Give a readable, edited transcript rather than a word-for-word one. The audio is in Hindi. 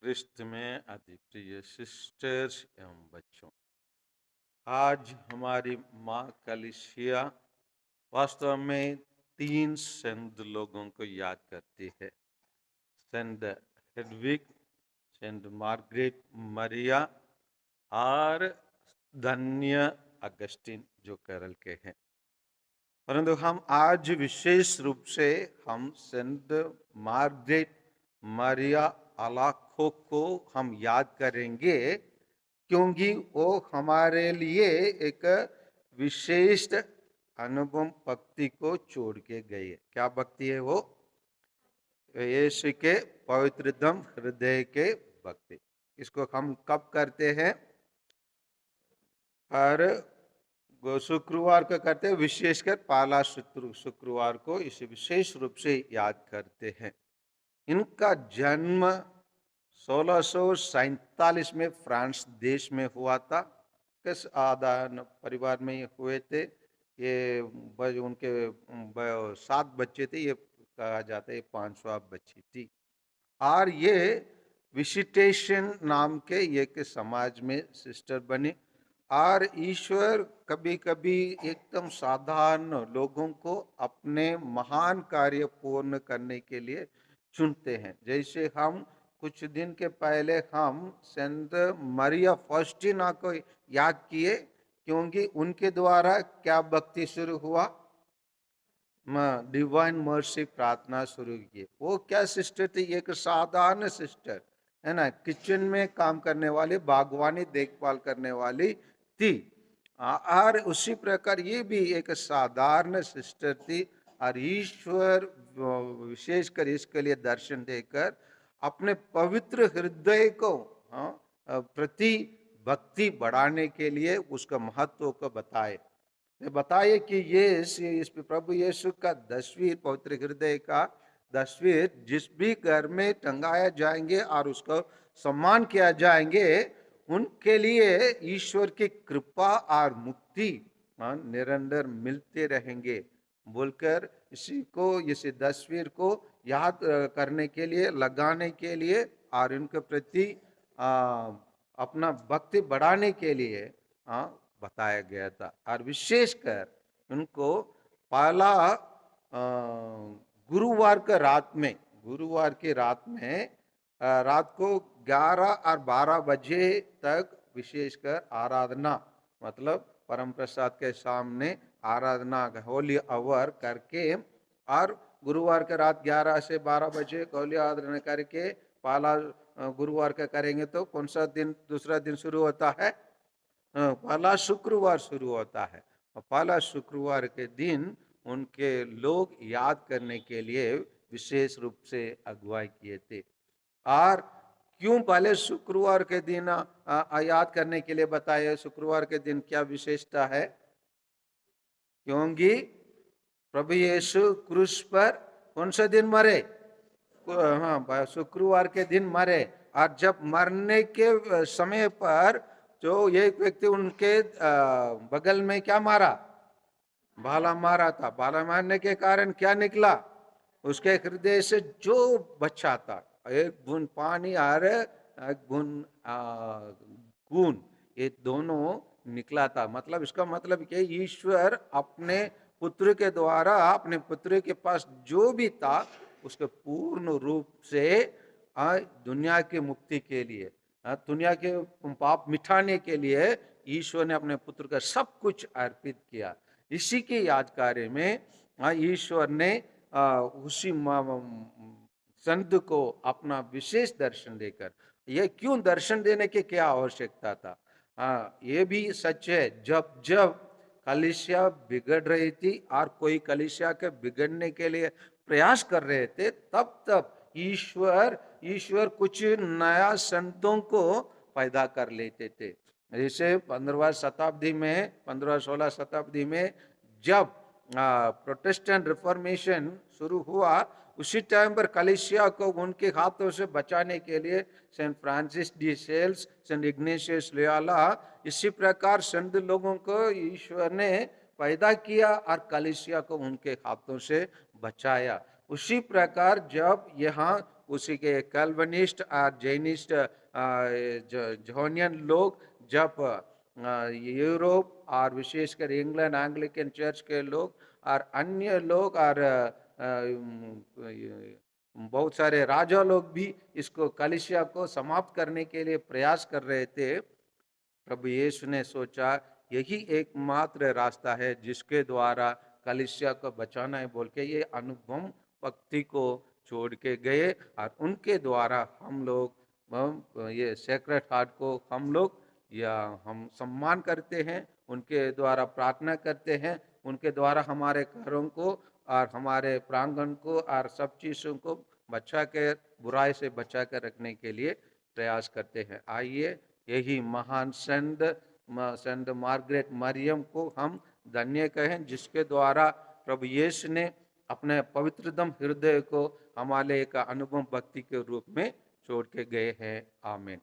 ख्रिस्त में अति प्रिय सिस्टर्स एवं बच्चों, आज हमारी माँ कलीसिया वास्तव में 3 संत लोगों को याद करती है। संत हेडविग, संत मार्गरेट मरिया और धन्य अगस्टिन जो केरल के हैं। परंतु हम आज विशेष रूप से हम संत मार्गरेट मरिया अलाखो को हम याद करेंगे, क्योंकि वो हमारे लिए एक विशेष अनुपम भक्ति को छोड़ के गए। क्या भक्ति है वो? यीशु के पवित्रतम हृदय के भक्ति। इसको हम कब करते हैं? हर शुक्रवार को करते हैं, विशेषकर पहला शुक्रवार को इसे विशेष रूप से याद करते हैं। इनका जन्म 1647 में फ्रांस देश में हुआ था। किस आदान परिवार में ये हुए थे? ये उनके 7 बच्चे थे, ये कहा जाता है 500 बच्ची थी। और ये विजिटेशन नाम के एक समाज में सिस्टर बने। और ईश्वर कभी कभी एकदम साधारण लोगों को अपने महान कार्य पूर्ण करने के लिए चुनते हैं। जैसे हम कुछ दिन के पहले हम संत मरिया फास्टिना को याद किए, क्योंकि उनके द्वारा क्या भक्ति शुरू हुआ? डिवाइन मर्सी प्रार्थना शुरू की। वो क्या सिस्टर थी? एक साधारण सिस्टर है ना, किचन में काम करने वाली, बागवानी देखभाल करने वाली थी। और उसी प्रकार ये भी एक साधारण सिस्टर थी। और ईश्वर विशेषकर इसके लिए दर्शन देकर अपने पवित्र हृदय को प्रति भक्ति बढ़ाने के लिए उसका महत्व को बताए कि ये इस प्रभु यीशु का तस्वीर, पवित्र हृदय का तस्वीर जिस भी घर में टंगाया जाएंगे और उसको सम्मान किया जाएंगे, उनके लिए ईश्वर की कृपा और मुक्ति निरंतर मिलते रहेंगे बोलकर इस तस्वीर को याद करने के लिए, लगाने के लिए और उनके प्रति अपना भक्ति बढ़ाने के लिए बताया गया था। और विशेषकर उनको पहला गुरुवार की रात में रात को 11 और 12 बजे तक विशेषकर आराधना, मतलब परम प्रसाद के सामने आराधना, होली आवर करके, और गुरुवार के रात 11 से 12 बजे होली आराधना करके पहला गुरुवार का करेंगे तो कौन सा दिन, दूसरा दिन शुरू होता है? पहला शुक्रवार शुरू होता है। और पहला शुक्रवार के दिन उनके लोग याद करने के लिए विशेष रूप से अगुवाई किए थे। और क्यों पहले शुक्रवार के दिन याद करने के लिए बताया? शुक्रवार के दिन क्या विशेषता है? क्योंकि प्रभु यीशु क्रूस पर कौन सा दिन मरे? हाँ, शुक्रवार के दिन मरे। और जब मरने के समय पर जो एक व्यक्ति उनके बगल में क्या मारा? भाला मारा था। भाला मारने के कारण क्या निकला? उसके हृदय से जो बच्चा था, एक बूंद पानी और एक बूंद खून, ये दोनों निकला था। मतलब इसका मतलब कि ईश्वर अपने पुत्र के द्वारा अपने पुत्र के पास जो भी था उसके पूर्ण रूप से दुनिया की मुक्ति के लिए, दुनिया के पाप मिटाने के लिए ईश्वर ने अपने पुत्र का सब कुछ अर्पित किया। इसी के यादगार में ईश्वर ने उसी संत को अपना विशेष दर्शन देकर, ये क्यों दर्शन देने की क्या आवश्यकता था? ये भी सच है, जब जब कलीसिया बिगड़ रही थी और कोई कलीसिया के बिगड़ने के लिए प्रयास कर रहे थे, तब तब ईश्वर कुछ नया संतों को पैदा कर लेते थे। जैसे 15-16 शताब्दी में जब प्रोटेस्टेंट रिफॉर्मेशन शुरू हुआ, उसी टाइम पर कलीसिया को उनके हाथों से बचाने के लिए Saint Francis de Sales, Saint Ignatius Loyola, इसी प्रकार संत लोगों को ईश्वर ने पैदा किया और कलीसिया को उनके हाथों से बचाया। उसी प्रकार जब यहाँ उसी के कैल्विनिस्ट और जैनिस्ट जॉनियन लोग जब यूरोप और विशेषकर इंग्लैंड एंग्लिकन चर्च के लोग और अन्य लोग और बहुत सारे राजा लोग भी इसको कलीसिया को समाप्त करने के लिए प्रयास कर रहे थे। प्रभु यीशु ने सोचा यही एकमात्र रास्ता है जिसके द्वारा कलीसिया को बचाना है बोल के ये अनुभव भक्ति को छोड़ के गए और उनके द्वारा हम लोग ये सेक्रेट हार्ट को हम सम्मान करते हैं, उनके द्वारा प्रार्थना करते हैं, उनके द्वारा हमारे घरों को और हमारे प्रांगण को और सब चीज़ों को बचा के बुराई से बचा कर रखने के लिए प्रयास करते हैं। आइए यही महान संत मार्गरेट मरियम को हम धन्य कहें जिसके द्वारा प्रभु यीशु ने अपने पवित्रतम हृदय को हमारे एक अनुभव भक्ति के रूप में छोड़ के गए हैं। आमीन।